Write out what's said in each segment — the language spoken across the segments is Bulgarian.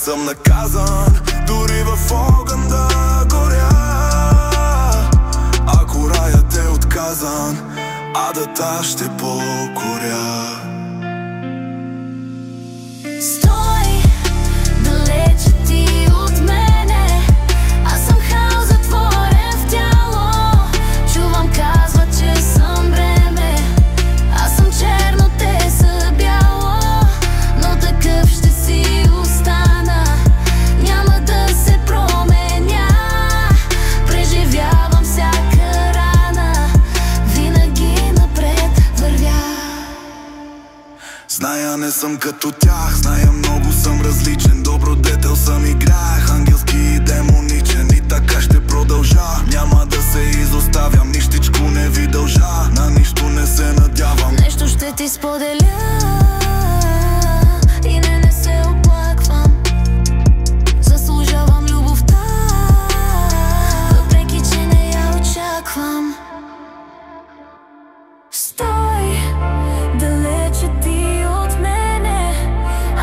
съм наказан, дори в огън да горя. Ако раят е отказан, адата ще покоря. Стой, далече ти от мене. Аз съм хаос затворен в тяло. Чувам казва, че съм бреме. Аз съм черно, те са бяло. Но такъв ще си остана. Няма да се променя. Преживявам всяка рана. Винаги напред вървя. Зная, не съм като тях, зная, много съм различен. Добродетел съм и грях, ангелски и демоничен. И така ще продължа, няма да се изоставям. Нищичко не ви дължа, на нищо не се надявам. Нещо ще ти споделя и не се оплаквам. Заслужавам любовта, въпреки че не я очаквам. Стой, далече ти от мене.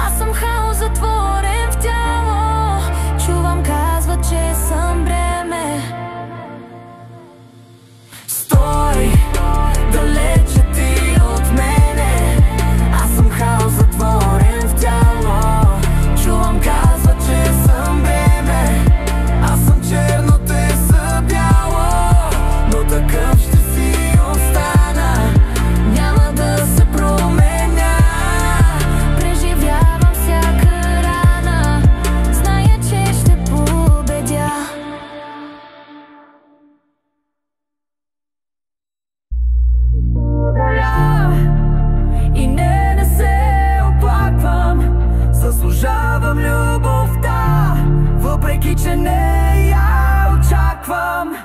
Аз съм хаос затворен в тяло. Чувам казва, че съм бреме. Стой, далече ти от мене. Аз съм хаос затворен в тяло. Чувам казва, че съм бреме. Аз съм черно, те са бяло. Но такъв ще си остана. Няма да се променя. Преживявам всяка рана. Зная, че ще победя. И не се оплаквам. Заслужавам любовта, въпреки че не я очаквам.